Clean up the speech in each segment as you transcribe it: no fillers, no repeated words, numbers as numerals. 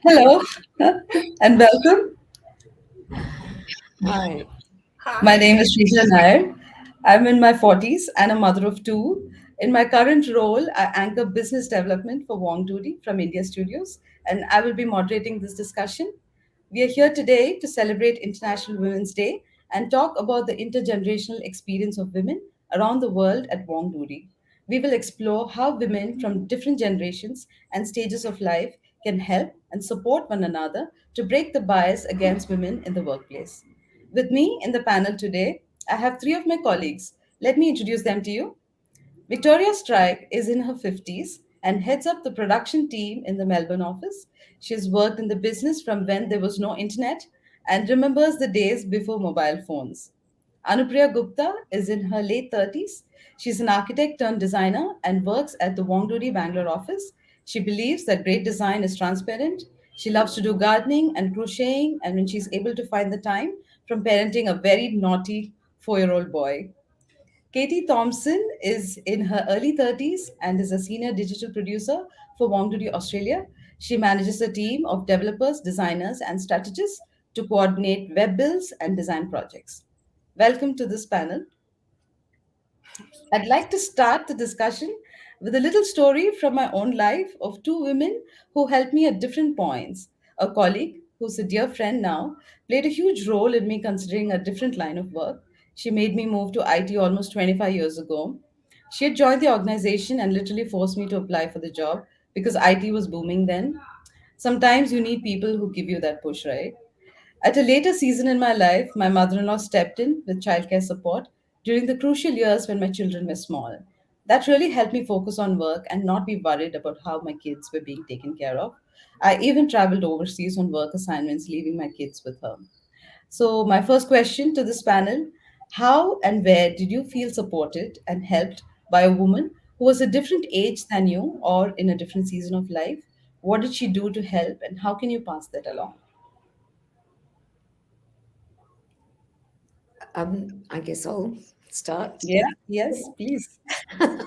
Hello and welcome. Hi. My Hi. name is Srisha Nair. I'm in my 40s and a mother of two. In my current role, I anchor business development for WongDoody from India Studios, and I will be moderating this discussion. We are here today to celebrate International Women's Day and talk about the intergenerational experience of women around the world at WongDoody. We will explore how women from different generations and stages of life can help and support one another to break the bias against women in the workplace. With me in the panel today, I have three of my colleagues. Let me introduce them to you. Victoria Strike is in her 50s and heads up the production team in the Melbourne office. She has worked in the business from when there was no internet and remembers the days before mobile phones. Anupriya Gupta is in her late 30s. She's an architect turned designer and works at the Wongdodi Bangalore office. She believes that great design is transparent. She loves to do gardening and crocheting, and when she's able to find the time from parenting a very naughty 4-year-old boy. Katie Thompson is in her early 30s and is a senior digital producer for WongDoody Australia. She manages a team of developers, designers, and strategists to coordinate web builds and design projects. Welcome to this panel. I'd like to start the discussion with a little story from my own life of two women who helped me at different points. A colleague, who's a dear friend now, played a huge role in me considering a different line of work. She made me move to IT almost 25 years ago. She had joined the organization and literally forced me to apply for the job because IT was booming then. Sometimes you need people who give you that push, right? At a later season in my life, my mother in law stepped in with childcare support during the crucial years when my children were small. That really helped me focus on work and not be worried about how my kids were being taken care of. I even traveled overseas on work assignments, leaving my kids with her. So, my first question to this panel: how and where did you feel supported and helped by a woman who was a different age than you or in a different season of life? What did she do to help, and how can you pass that along? I guess I'll start. Yeah, yes, please. I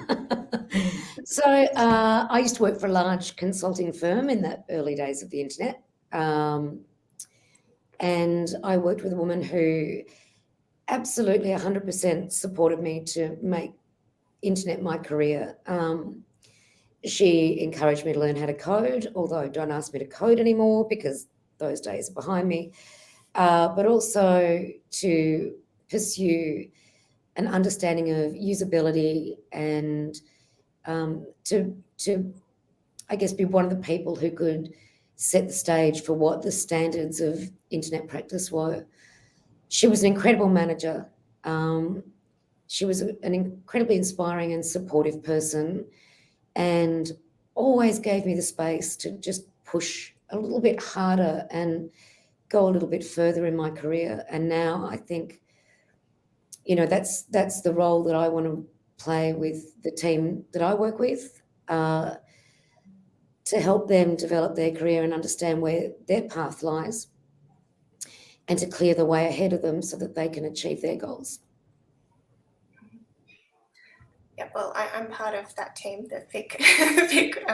used to work for a large consulting firm in the early days of the internet. Um, and I worked with a woman who absolutely 100% supported me to make internet my career. She encouraged me to learn how to code, although don't ask me to code anymore because those days are behind me. But also to pursue an understanding of usability and to I guess be one of the people who could set the stage for what the standards of internet practice were. She was an incredible manager. Um, she was an incredibly inspiring and supportive person, and always gave me the space to just push a little bit harder and go a little bit further in my career. And now I think, that's the role that I want to play with the team that I work with, uh, to help them develop their career and understand where their path lies, and to clear the way ahead of them so that they can achieve their goals. Yeah, well, I'm part of that team that Vic, Vic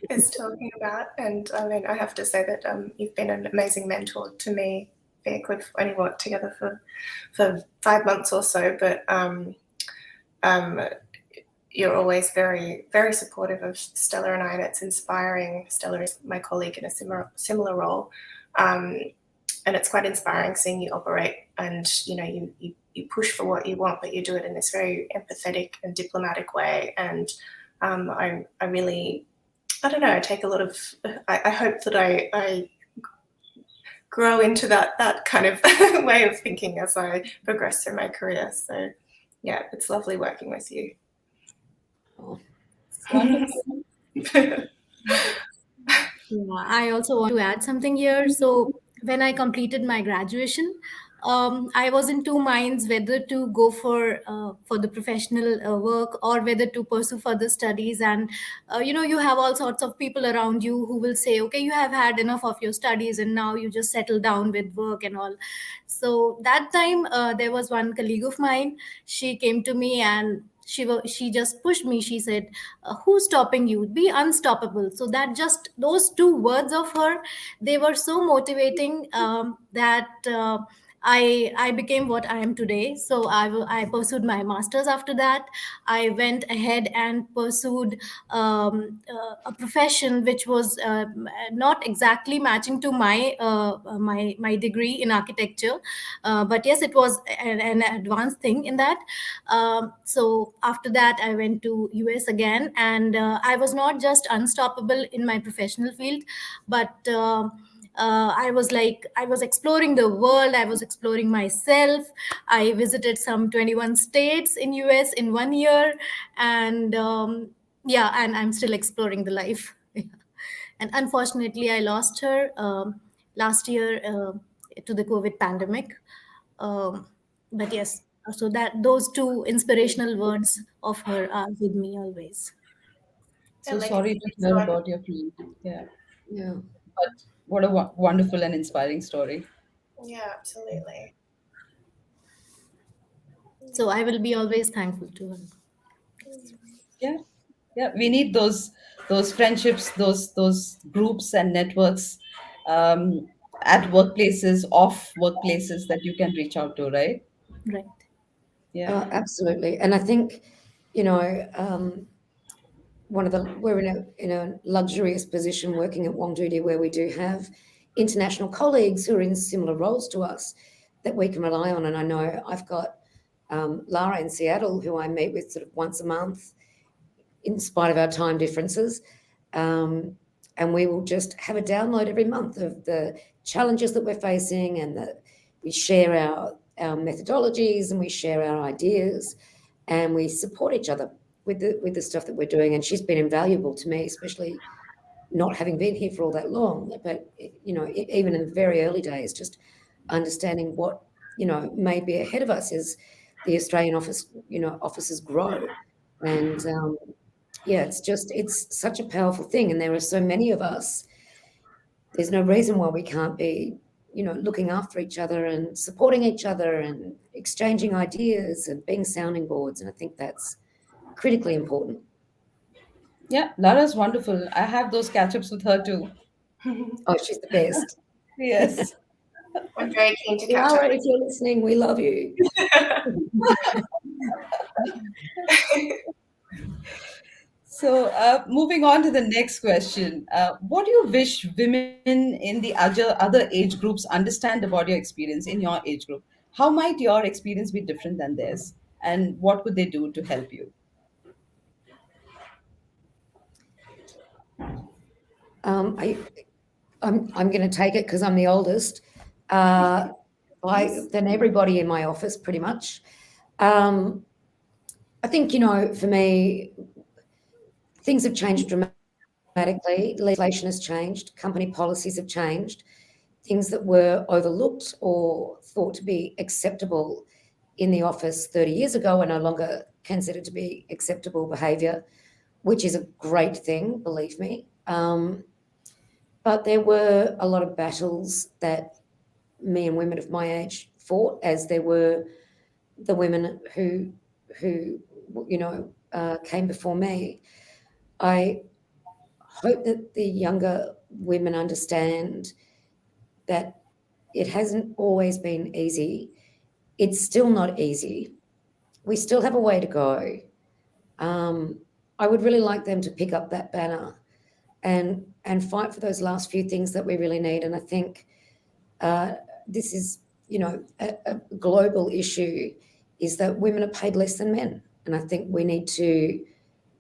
is talking about. And I mean, I have to say that you've been an amazing mentor to me, Vic. We've only worked together for 5 months or so, but um, you're always very, very supportive of Stella and I, and it's inspiring. Stella is my colleague in a similar role. Um, and it's quite inspiring seeing you operate, and you push for what you want, but you do it in this very empathetic and diplomatic way. And I really, I don't know, I take a lot of, I hope that I grow into that kind of way of thinking as I progress through my career. So yeah, it's lovely working with you. Oh, Wonderful. Yeah, I also want to add something here. So, when I completed my graduation, I was in two minds whether to go for the professional work or whether to pursue further studies. And you have all sorts of people around you who will say, "Okay, you have had enough of your studies, and now you just settle down with work and all." So that time, there was one colleague of mine. She came to me and she just pushed me. She said, who's stopping you? Be unstoppable. So that just those two words of her, they were so motivating, that I became what I am today. So I pursued my master's after that. I went ahead and pursued a profession which was not exactly matching to my degree in architecture, but yes, it was an advanced thing in that. So after that, I went to US again, and I was not just unstoppable in my professional field, but I was exploring the world. I was exploring myself. I visited some 21 states in US in 1 year, and yeah, and I'm still exploring the life. And unfortunately, I lost her last year to the COVID pandemic. Um, but yes, so that those two inspirational words of her are with me always. Their So legacy sorry to lives hear on. about your friend. Yeah, Yeah. but what a wonderful and inspiring story. Yeah, absolutely. So I will be always thankful to her. Yeah, yeah, we need those friendships, those groups and networks, um, at workplaces, off workplaces, that you can reach out to, right? Right. Yeah. Absolutely. And I think, you know, we're in a luxurious position working at WongDoody where we do have international colleagues who are in similar roles to us that we can rely on. And I know I've got Lara in Seattle, who I meet with sort of once a month, in spite of our time differences. Um, and we will just have a download every month of the challenges that we're facing, and we share our methodologies and we share our ideas, and we support each other with the stuff that we're doing. And she's been invaluable to me, especially not having been here for all that long. But even in the very early days, just understanding what may be ahead of us as the Australian offices grow. And yeah, it's such a powerful thing, and there are so many of us. There's no reason why we can't be, looking after each other and supporting each other and exchanging ideas and being sounding boards. And I think that's critically important. Yeah, Lara's wonderful. I have those catch-ups with her too. Oh, she's the best. Yes. I'm very keen to catch up Lara, if you're listening, we love you. So, moving on to the next question, what do you wish women in the other age groups understand about your experience in your age group? How might your experience be different than theirs, and what could they do to help you? I, I'm going to take it because I'm the oldest. Uh, than everybody in my office, pretty much. Um, I think, for me, things have changed dramatically. Legislation has changed. Company policies have changed. Things that were overlooked or thought to be acceptable in the office 30 years ago are no longer considered to be acceptable behaviour, which is a great thing, believe me. But there were a lot of battles that me and women of my age fought, as there were the women who came before me. I hope that the younger women understand that it hasn't always been easy. It's still not easy. We still have a way to go. Um, I would really like them to pick up that banner and fight for those last few things that we really need. And I think uh, this is, a global issue, is that women are paid less than men. And I think we need to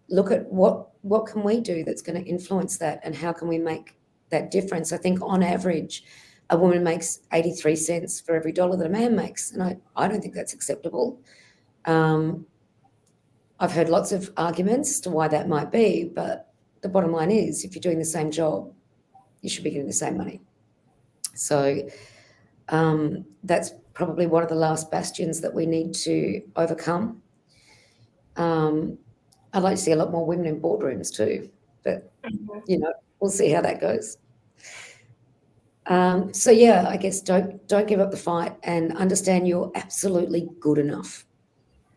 look at what can we do that's going to influence that, and how can we make that difference. I think on average, a woman makes 83 cents for every dollar that a man makes. And I don't think that's acceptable. Um, I've heard lots of arguments as to why that might be, but the bottom line is, if you're doing the same job, you should be getting the same money. So that's probably one of the last bastions that we need to overcome. I'd like to see a lot more women in boardrooms too, but we'll see how that goes. So yeah, I guess don't give up the fight, and understand you're absolutely good enough.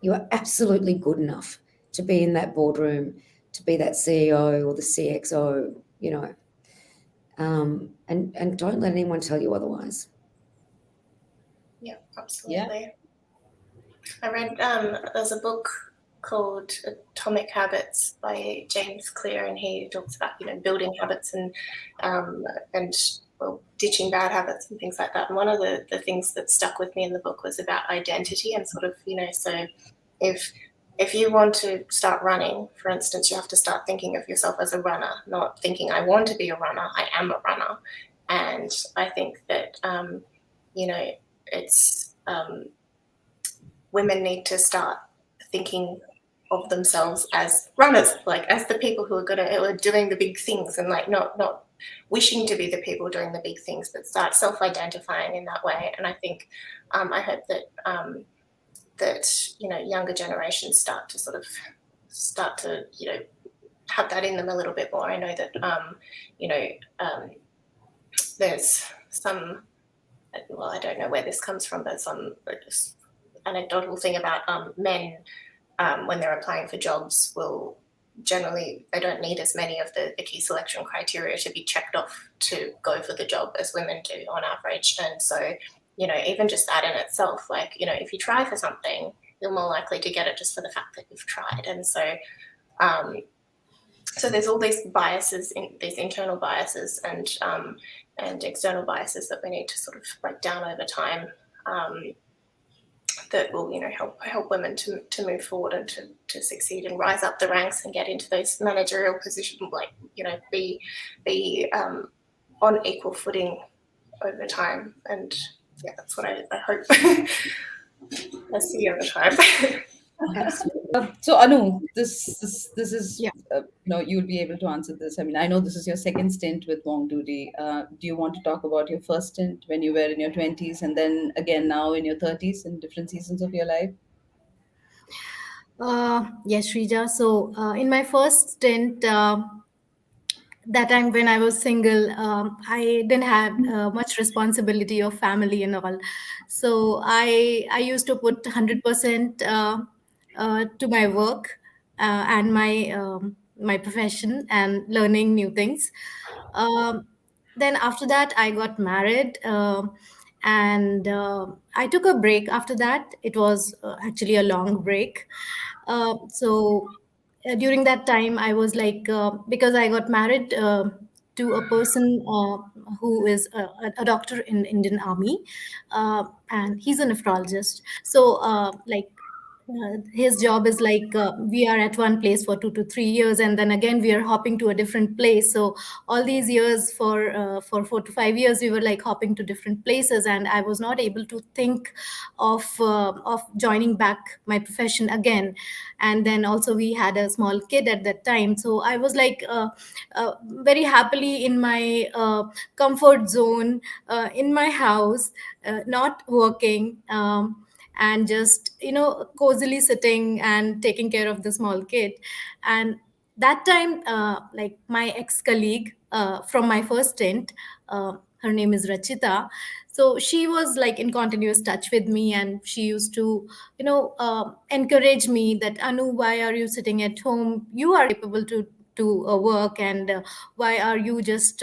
You are absolutely good enough. to be in that boardroom, to be that CEO or the CXO, and don't let anyone tell you otherwise. Yeah, Yeah. absolutely. I read there's a book called Atomic Habits by James Clear, and he talks about building habits and well, ditching bad habits and things like that. And one of the things that stuck with me in the book was about identity and sort of so if you want to start running, for instance, you have to start thinking of yourself as a runner, not thinking I want to be a runner, I am a runner. And I think that it's women need to start thinking of themselves as runners, like as the people who are doing the big things, and like not wishing to be the people doing the big things, but start self-identifying in that way. And I think I hope that younger generations start to have that in them a little bit more. I know that there's some, well, I don't know where this comes from, but some anecdotal thing about men when they're applying for jobs will generally, they don't need as many of the key selection criteria to be checked off to go for the job as women do on average. And so even just that in itself, like if you try for something, you're more likely to get it just for the fact that you've tried. And so so there's all these biases, these internal biases and external biases that we need to sort of break down over time, that will help women to move forward and to succeed and rise up the ranks and get into those managerial positions, like be on equal footing over time. And yeah, that's what I hope I see over time. Absolutely. So Anu, this is Yeah. you'll be able to answer this. I mean, I know this is your second stint with WongDoody. Do you want to talk about your first stint when you were in your 20s, and then again now in your 30s in different seasons of your life? Yes, Shrija. So in my first stint, that time when I was single, I didn't have much responsibility of family and all. So I used to put 100% to my work and my profession and learning new things. Um, then after that, I got married. And I took a break after that. It was actually a long break. So during that time I was like, because I got married to a person who is a doctor in Indian Army, and he's a nephrologist. So his job is like, we are at one place for 2 to 3 years, and then again we are hopping to a different place. So all these years, for 4 to 5 years, we were like hopping to different places, and I was not able to think of joining back my profession again. And then also we had a small kid at that time, so I was like very happily in my comfort zone, in my house, not working, and just cozily sitting and taking care of the small kid. And that time, like my ex colleague from my first stint, her name is Rachita. So she was like in continuous touch with me, and she used to encourage me that, Anu, why are you sitting at home? You are capable to work, and why are you just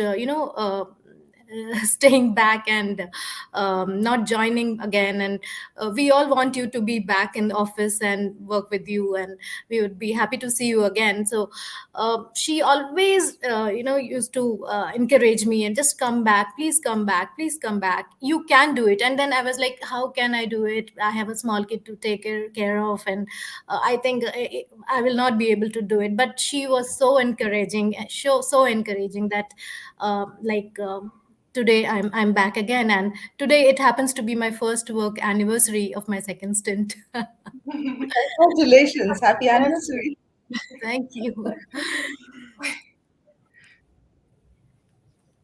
staying back and not joining again? And we all want you to be back in the office and work with you, and we would be happy to see you again. So she always used to encourage me and just come back, please come back, please come back, you can do it. And then I was like, how can I do it? I have a small kid to take care of, and I think I will not be able to do it. But she was so encouraging, so encouraging that today I'm back again, and today it happens to be my first work anniversary of my second stint. Congratulations, happy anniversary. Thank you.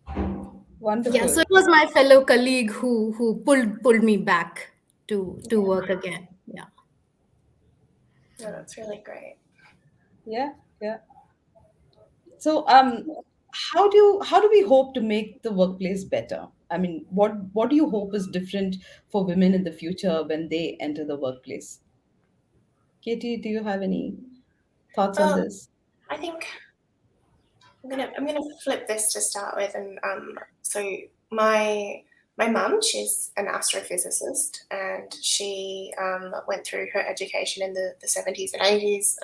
Yeah, Wonderful. so it was my fellow colleague who pulled me back to work again. Yeah. No, that's really great. Yeah, yeah. So, how do we hope to make the workplace better? I mean, what do you hope is different for women in the future when they enter the workplace? Katie, do you have any? Thoughts on this? I think I'm gonna flip this to start with, and so my mum, she's an astrophysicist, and she went through her education in the 70s and 80s.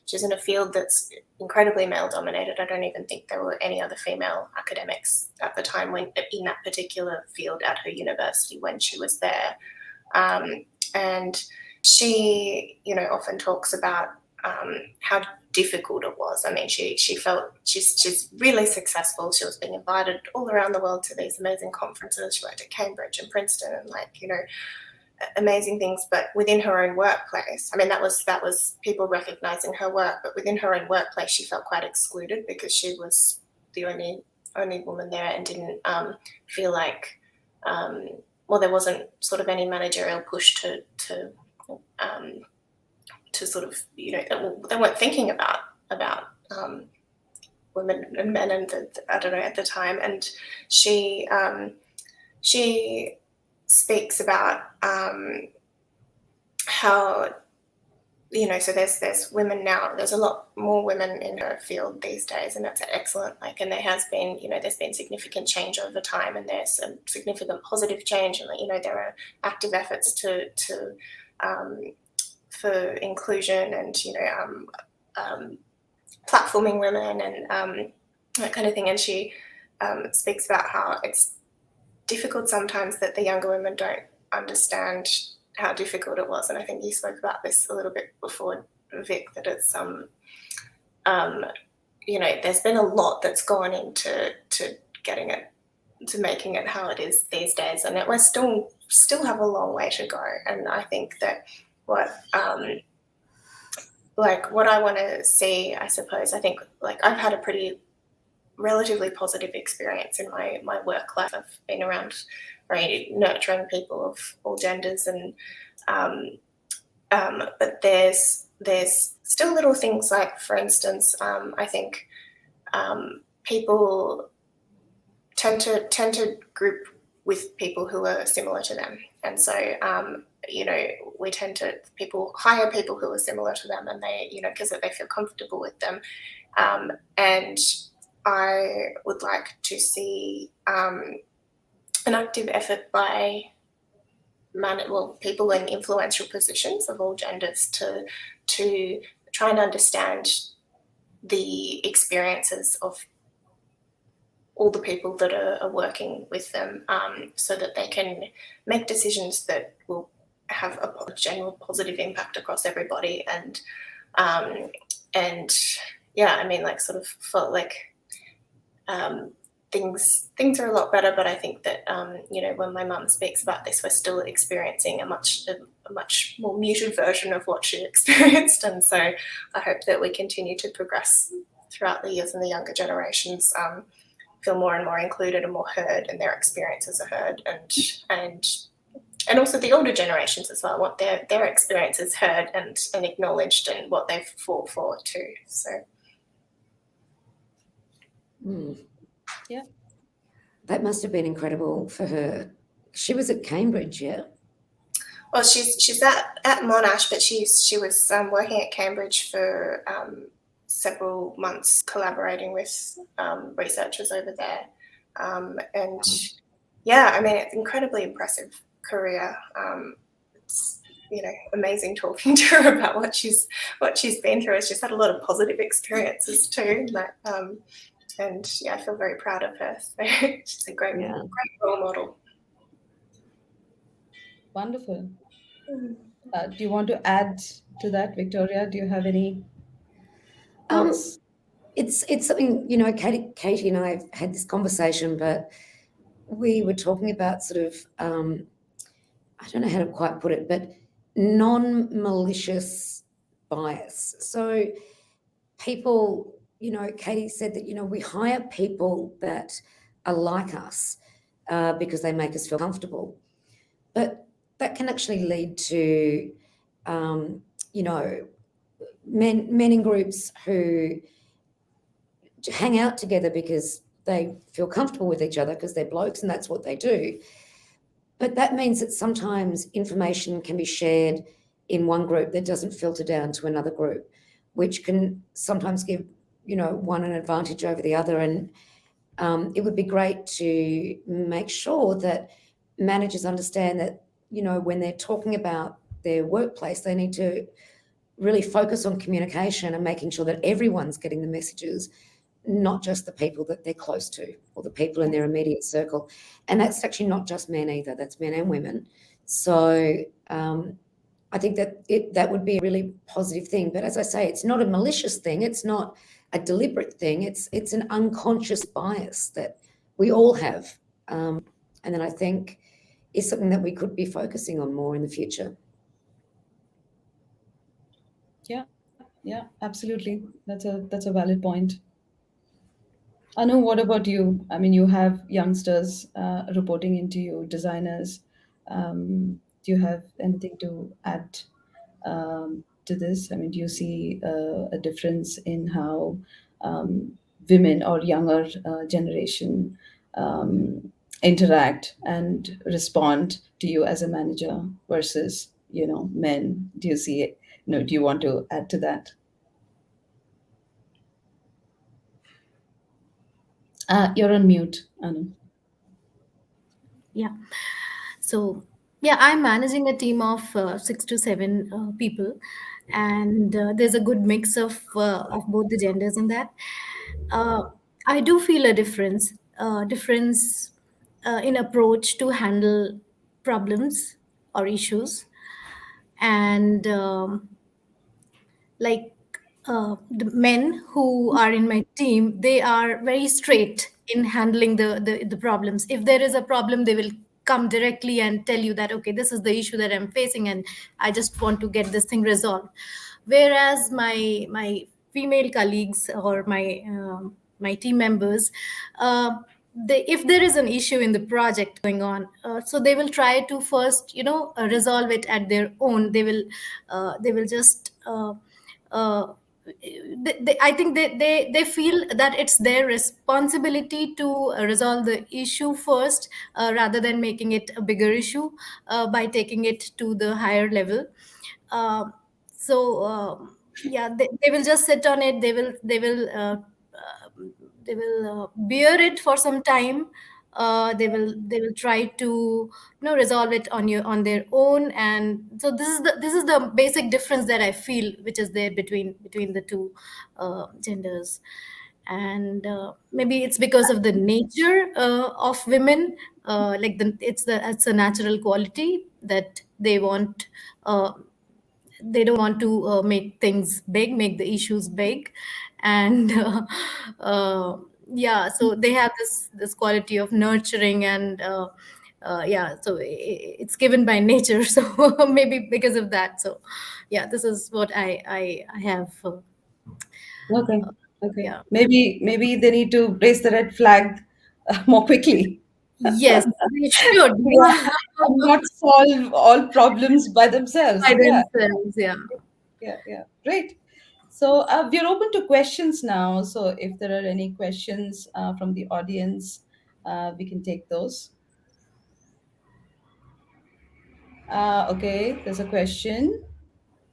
She's in a field that's incredibly male dominated. I don't even think there were any other female academics at the time when in that particular field at her university when she was there. And she, often talks about how difficult it was. I mean, she felt she's really successful. She was being invited all around the world to these amazing conferences. She worked at Cambridge and Princeton and amazing things. But within her own workplace, I mean, that was people recognizing her work. But within her own workplace, she felt quite excluded because she was the only woman there and didn't feel like there wasn't sort of any managerial push to sort of, they weren't thinking about women and men and I don't know at the time. And she speaks about how, so there's women now, there's a lot more women in her field these days, and that's excellent. And there has been, there's been significant change over time, and there's some significant positive change, and there are active efforts to for inclusion and platforming women and that kind of thing. And she speaks about how it's difficult sometimes that the younger women don't understand how difficult it was. And I think you spoke about this a little bit before, Vic, that it's there's been a lot that's gone into getting it, to making it how it is these days, and we're still have a long way to go. And I think that what I want to see, I suppose, I think I've had a pretty relatively positive experience in my work life. I've been around nurturing people of all genders, and but there's still little things like, for instance, I think people tend to group with people who are similar to them, and so we tend to hire people who are similar to them, and they because they feel comfortable with them, and I would like to see an active effort by people in influential positions of all genders to try and understand the experiences of all the people that are working with them, so that they can make decisions that will have a general positive impact across everybody. And yeah, I mean, sort of felt like things are a lot better. But I think that when my mum speaks about this, we're still experiencing a much more muted version of what she experienced. And so I hope that we continue to progress throughout the years, and the younger generations feel more and more included and more heard, and their experiences are heard, and also the older generations as well want their experiences heard and acknowledged, and what they've fought for too. So yeah, that must have been incredible for her. She was at Cambridge, yeah. Well, she's at Monash, but she was working at Cambridge for several months, collaborating with researchers over there, and yeah, I mean, it's incredibly impressive career. It's amazing talking to her about what she's been through. She's had a lot of positive experiences too, and yeah, I feel very proud of her. So she's a great role model. wonderful. Do you want to add to that, Victoria? Do you have any thoughts? It's something, Katie and I have had this conversation, but we were talking about sort of, I don't know how to quite put it, but non-malicious bias. So people, Katie said that, we hire people that are like us because they make us feel comfortable. But that can actually lead to, men in groups who hang out together because they feel comfortable with each other because they're blokes and that's what they do. But that means that sometimes information can be shared in one group that doesn't filter down to another group, which can sometimes give, one an advantage over the other. And it would be great to make sure that managers understand that, when they're talking about their workplace, they need to really focus on communication and making sure that everyone's getting the messages, not just the people that they're close to or the people in their immediate circle. And that's actually not just men either, that's men and women. So I think that would be a really positive thing. But as I say, it's not a malicious thing. It's not a deliberate thing. It's an unconscious bias that we all have. And then I think is something that we could be focusing on more in the future. Yeah, absolutely. That's a valid point. Anu, what about you? I mean, you have youngsters reporting into you, designers. Do you have anything to add to this? I mean, do you see a difference in how women or younger generation interact and respond to you as a manager versus, men? Do you see it? Do you want to add to that? You're on mute, Anu. Yeah. So, yeah, I'm managing a team of 6 to 7 people, and there's a good mix of both the genders in that. Uh, I do feel a difference in approach to handle problems or issues, and like the men who are in my team, they are very straight in handling the problems. If there is a problem, they will come directly and tell you that, okay, this is the issue that I'm facing, and I just want to get this thing resolved. Whereas my female colleagues or my team members, if there is an issue in the project going on, so they will try to first, resolve it at their own. They will just I think they feel that it's their responsibility to resolve the issue first, rather than making it a bigger issue by taking it to the higher level. Uh, yeah, they will just sit on it. They will bear it for some time. They will try to, resolve it on their own. And so this is the basic difference that I feel, which is there between the two genders. And maybe it's because of the nature of women, like it's a natural quality that uh, they don't want to make things big, make the issues big. And uh, yeah, so they have this quality of nurturing. And yeah, so it's given by nature. So maybe because of that. So yeah, this is what I have. Okay. Okay. Yeah. Maybe they need to raise the red flag more quickly. Yes, they should. Yeah. And not solve all problems by themselves. By Yeah. themselves. Yeah. Yeah. Yeah. Great. So we're open to questions now. So if there are any questions from the audience, we can take those. Okay. There's a question.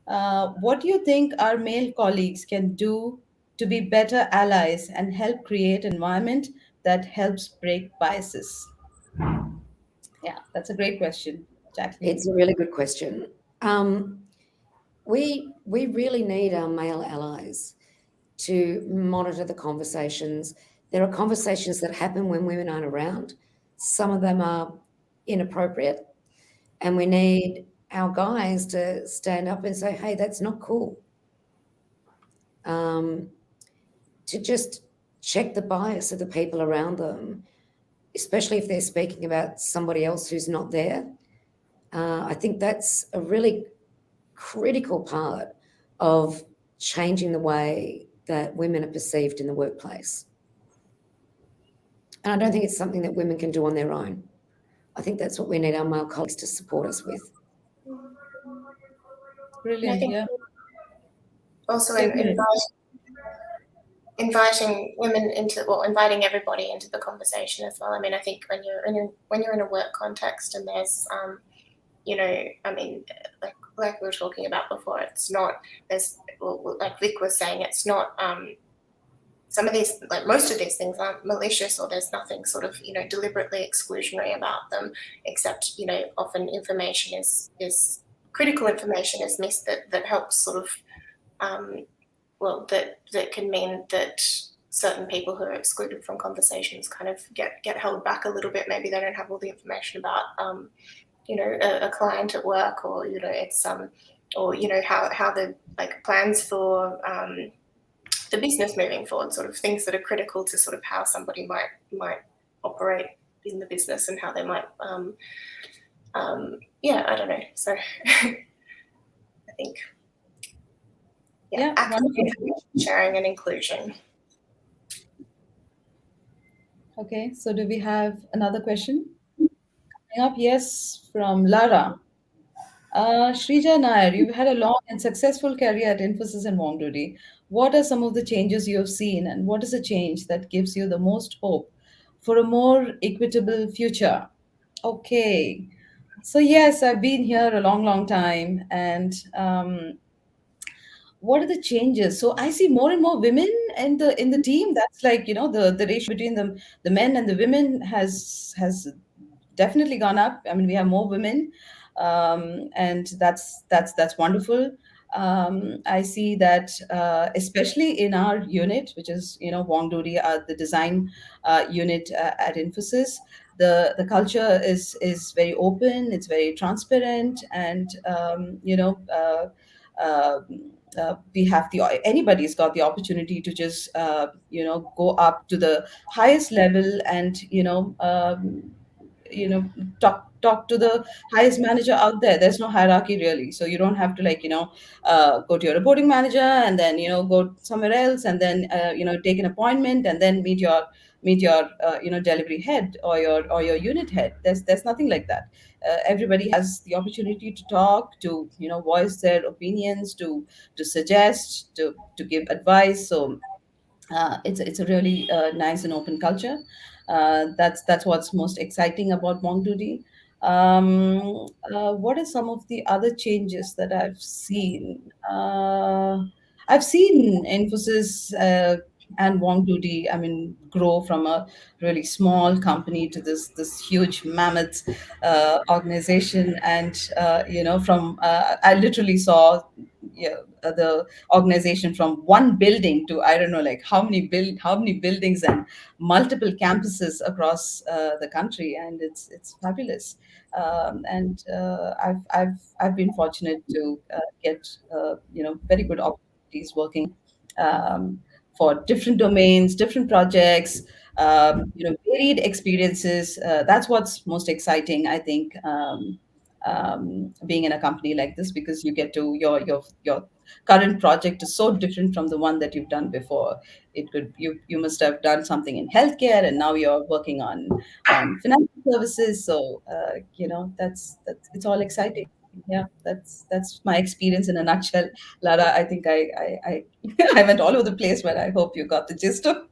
What do you think our male colleagues can do to be better allies and help create an environment that helps break biases? Yeah, that's a great question, Jacqueline. It's a really good question. We really need our male allies to monitor the conversations. There are conversations that happen when women aren't around. Some of them are inappropriate, and we need our guys to stand up and say, hey, that's not cool. To just check the bias of the people around them, especially if they're speaking about somebody else who's not there. I think that's a really critical part of changing the way that women are perceived in the workplace. And I don't think it's something that women can do on their own. I think that's what we need our male colleagues to support us with. And I Brilliant. think Yeah. also Yeah, go ahead. inviting women into, well, inviting everybody into the conversation as well. I mean, I think when you're in a work context and there's I mean, like we were talking about before, it's not, like Vic was saying, it's not, some of these, like most of these things aren't malicious, or there's nothing sort of, deliberately exclusionary about them, except, often information is critical information is missed that helps sort of, that can mean that certain people who are excluded from conversations kind of get held back a little bit. Maybe they don't have all the information about, a client at work, or, it's, or, how the like plans for, the business moving forward, sort of things that are critical to sort of how somebody might operate in the business, and how they might, I don't know. So I think, active information sharing and inclusion. Okay, so do we have another question coming up? Yes, from Lara. Shrija Nair, you've had a long and successful career at Infosys and WongDoody. What are some of the changes you have seen, and what is a change that gives you the most hope for a more equitable future? Okay, so yes, I've been here a long, long time, and what are the changes? So I see more and more women in the team. That's like, the ratio between the men and the women has definitely gone up. I mean, we have more women, and that's wonderful. I see that, especially in our unit, which is, WongDoody, the design unit at Infosys. The culture is very open. It's very transparent, and uh, we have the anybody's got the opportunity to just go up to the highest level, and you know talk to the highest manager out there. There's no hierarchy really, so you don't have to, like, go to your reporting manager, and then go somewhere else, and then take an appointment, and then meet your delivery head, or your unit head. There's nothing like that. Everybody has the opportunity to talk, to voice their opinions, to suggest, to give advice. So it's a really nice and open culture. That's what's most exciting about WongDoody. What are some of the other changes that I've seen? I've seen Infosys and WongDoody, I mean, grow from a really small company to this huge mammoth organization, and from I literally saw, the organization from one building to, I don't know, like how many buildings and multiple campuses across the country, and it's fabulous. And I've been fortunate to get very good opportunities working um, for different domains, different projects, varied experiences. That's what's most exciting, I think. Being in a company like this, because you get to your current project is so different from the one that you've done before. It could you must have done something in healthcare, and now you're working on financial services. So that's it's all exciting. Yeah, that's my experience in a nutshell. Lara, I think I I went all over the place, but I hope you got the gist of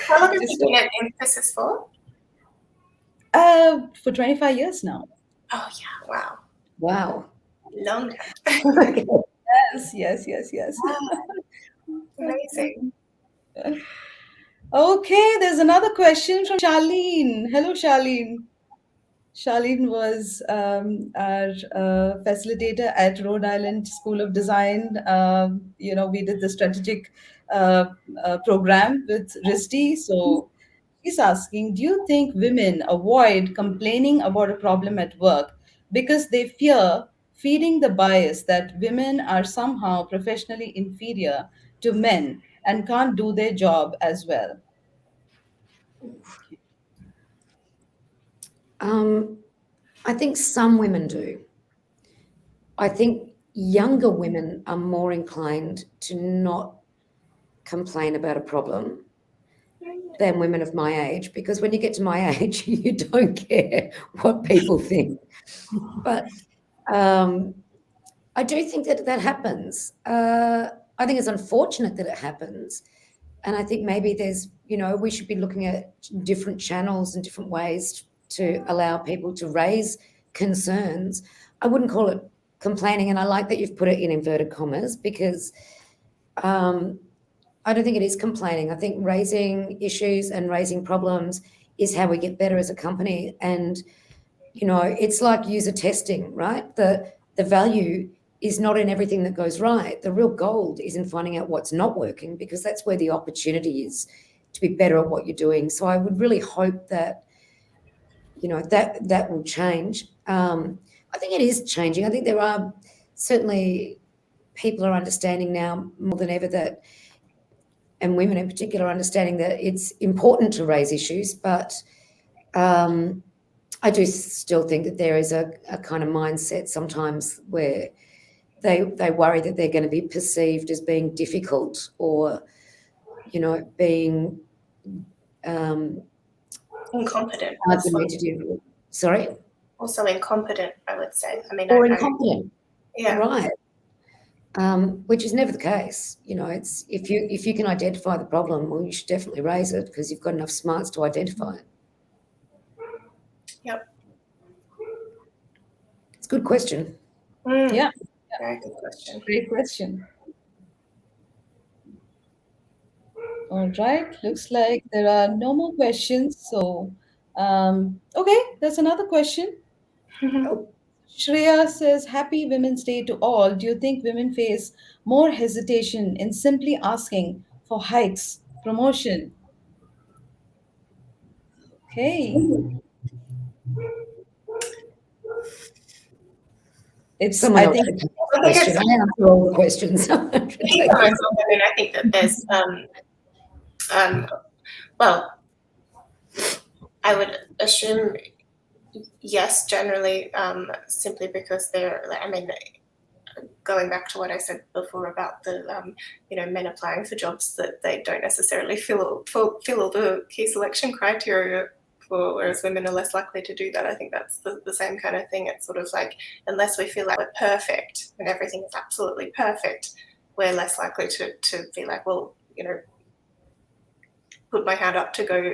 How long have you gist been at Emphasis for? for 25 years now. Oh yeah, wow, Wow. long time. Yes. Amazing. Okay, there's another question from Charlene. Hello, Charlene. Charlene was our facilitator at Rhode Island School of Design. We did the strategic uh, program with RISD. So she's asking, do you think women avoid complaining about a problem at work because they fear feeding the bias that women are somehow professionally inferior to men and can't do their job as well? I think some women do. I think younger women are more inclined to not complain about a problem than women of my age, because when you get to my age, you don't care what people think. But I do think that happens. I think it's unfortunate that it happens. And I think maybe there's, we should be looking at different channels and different ways to allow people to raise concerns. I wouldn't call it complaining, and I like that you've put it in inverted commas because um, I don't think it is complaining. I think raising issues and raising problems is how we get better as a company. And it's like user testing, right? The value is not in everything that goes right. The real gold is in finding out what's not working, because that's where the opportunity is to be better at what you're doing. So I would really hope that that will change. I think it is changing. I think there are certainly people are understanding now more than ever that, and women in particular, are understanding that it's important to raise issues, but I do still think that there is a kind of mindset sometimes where they worry that they're going to be perceived as being difficult, or being Incompetent. argumentative. Sorry, Also incompetent, I would say. I mean, or incompetent. yeah. Right. Which is never the case. It's if you can identify the problem, well, you should definitely raise it because you've got enough smarts to identify it. Yep. It's a good question. Yeah. Very good question. Great question. All right. Looks like there are no more questions. So, okay, there's another question. Oh, Shreya says, Happy Women's Day to all. Do you think women face more hesitation in simply asking for hikes, promotion? Okay. someone I else think, should take this question. I answer all the questions. I mean, I think that there's, well, I would assume yes, generally, simply because I mean, going back to what I said before about the, men applying for jobs that they don't necessarily fill all the key selection criteria for, whereas women are less likely to do that. I think that's the same kind of thing. It's sort of like, unless we feel like we're perfect and everything is absolutely perfect, we're less likely to be like, well, put my hand up to go,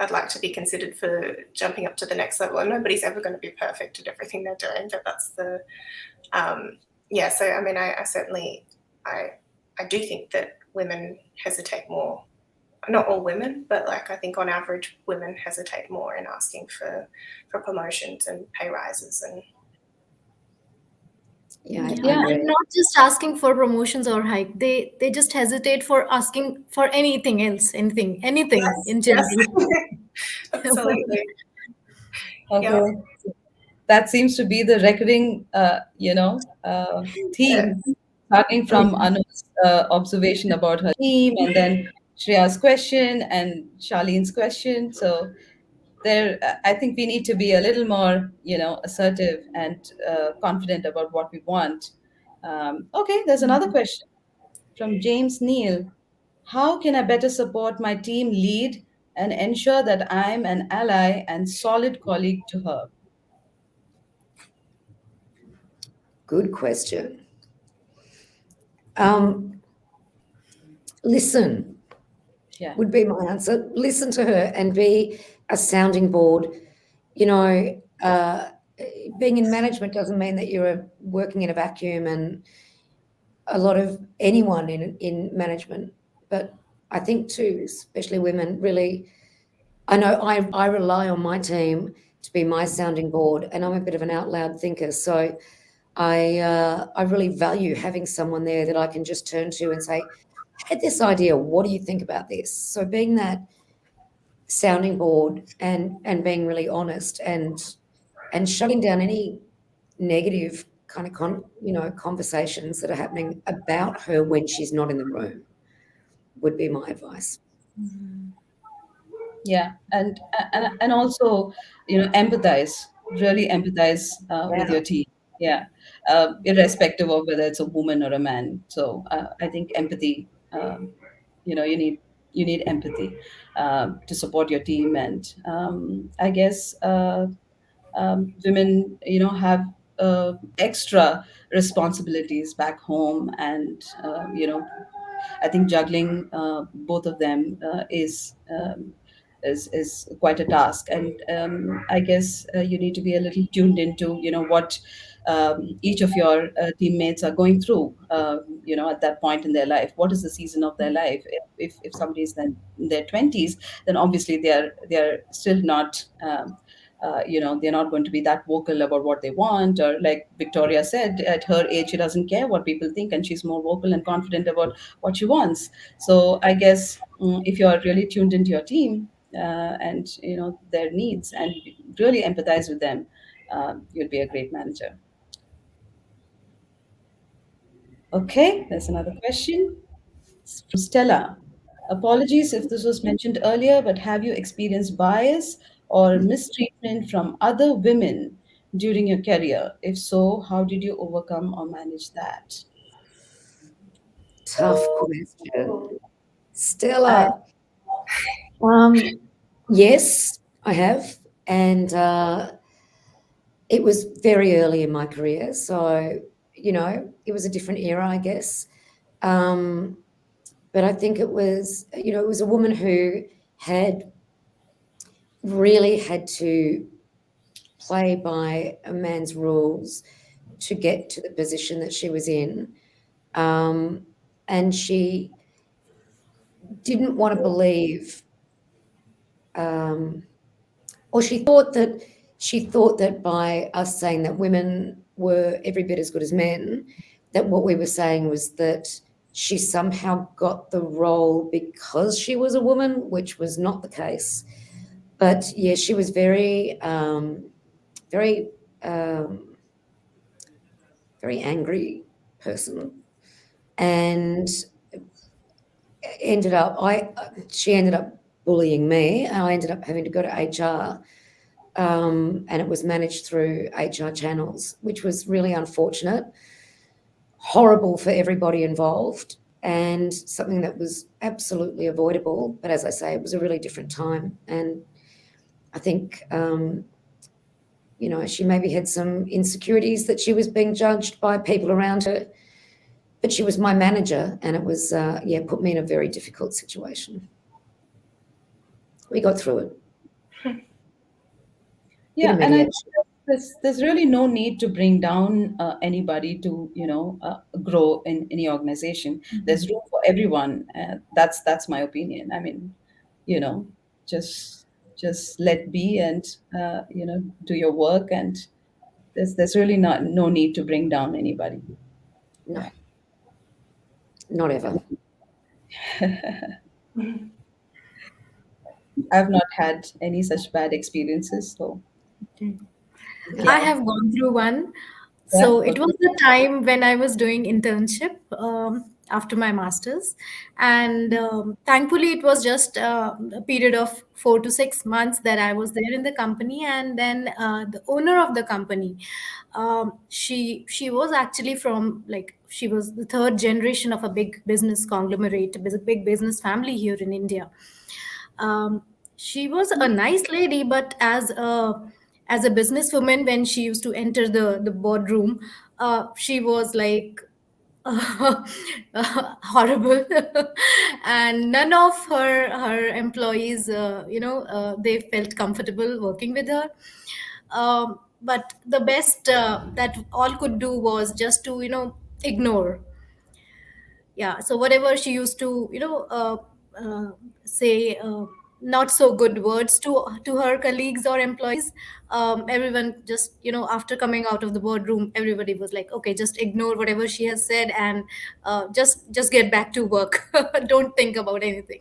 I'd like to be considered for jumping up to the next level. And nobody's ever going to be perfect at everything they're doing, but that's the, so I mean, I certainly, I do think that women hesitate more. Not all women, but I think on average, women hesitate more in asking for promotions and pay rises. And And not just asking for promotions or hike. They just hesitate for asking for anything else, anything in general. Yes. Absolutely. okay. Yeah. That seems to be the recurring, theme, starting from Anu's observation about her team, and then Shreya's question and Charlene's question. So I think we need to be a little more, assertive and confident about what we want. Okay, there's another question from James Neal. How can I better support my team lead and ensure that I'm an ally and solid colleague to her? Good question. Listen Yeah. would be my answer. Listen to her and be a sounding board. Being in management doesn't mean that you're working in a vacuum, and a lot of anyone in management. But I think too, especially women, really, I know I rely on my team to be my sounding board, and I'm a bit of an out loud thinker. So I really value having someone there that I can just turn to and say, I had this idea. What do you think about this? So being that sounding board and being really honest and shutting down any negative kind of conversations that are happening about her when she's not in the room would be my advice. Yeah, and also, empathize, really empathize with your team. Yeah, irrespective of whether it's a woman or a man. So I think empathy. You need empathy to support your team, and I guess women, have extra responsibilities back home, and I think juggling both of them is quite a task, and I guess you need to be a little tuned into what each of your teammates are going through, at that point in their life. What is the season of their life? If somebody is then in their 20s, then obviously they are still not. They're not going to be that vocal about what they want, or like Victoria said, at her age she doesn't care what people think, and she's more vocal and confident about what she wants. So I guess, if you're really tuned into your team, and their needs, and really empathize with them, you'll be a great manager. Okay, there's another question. It's from Stella. Apologies if this was mentioned earlier, but have you experienced bias or mistreatment from other women during your career? If so, how did you overcome or manage that? Tough question. I, Stella. Um, yes, I have. And it was very early in my career. So, it was a different era, I guess. Um, but I think it was a woman who had really had to play by a man's rules to get to the position that she was in. Um, and she didn't want to believe, um, or she thought that by us saying that women were every bit as good as men, that what we were saying was that she somehow got the role because she was a woman, which was not the case. But yeah, she was very, um, very angry person, and ended up I she ended up bullying me, and I ended up having to go to HR, and it was managed through HR channels, which was really unfortunate, horrible for everybody involved, and something that was absolutely avoidable. But as I say, it was a really different time, and I think she maybe had some insecurities that she was being judged by people around her. But she was my manager, and it was put me in a very difficult situation. We got through it. Bit yeah, of and I mediation. think there's really no need to bring down anybody to grow in any organization. There's room for everyone. That's my opinion. I mean, you know, just just let be, and do your work, and there's really not no need to bring down anybody. No, not ever. I've not had any such bad experiences, so Okay. I yeah, have gone through one. yeah. So it was the time when I was doing internship after my master's, and thankfully it was just a period of 4 to 6 months that I was there in the company, and then the owner of the company, she was actually from, like, she was the third generation of a big business conglomerate, a big business family here in India. um, she was a nice lady, but as a businesswoman, when she used to enter the boardroom, she was like horrible. And none of her employees, they felt comfortable working with her. But the best that all could do was just to ignore. Yeah, so whatever she used to say, not so good words to her colleagues or employees, everyone just, after coming out of the boardroom, everybody was like, okay, just ignore whatever she has said, and just get back to work. Don't think about anything.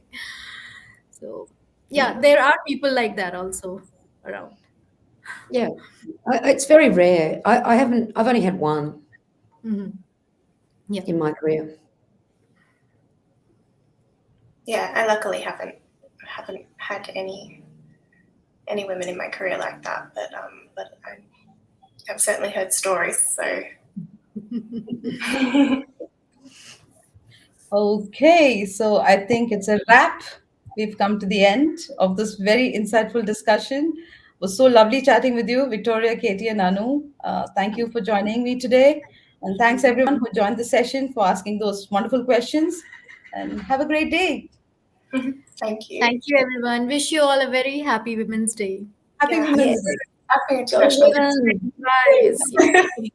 So yeah, there are people like that also around. Yeah, it's very rare. I haven't. I've only had one Hmm. Yeah. in my career. Yeah, I luckily haven't had any women in my career like that, but I've certainly heard stories. So Okay, so I think it's a wrap. We've come to the end of this very insightful discussion. It was so lovely chatting with you, Victoria, Katie, and Anu. Thank you for joining me today. And thanks everyone who joined the session for asking those wonderful questions. And have a great day. thank you. Thank you, everyone. Wish you all a very happy Women's Day. Happy Yeah, Women's Yes, Day. happy go International Let's women. recognize. Women's Yeah. Day.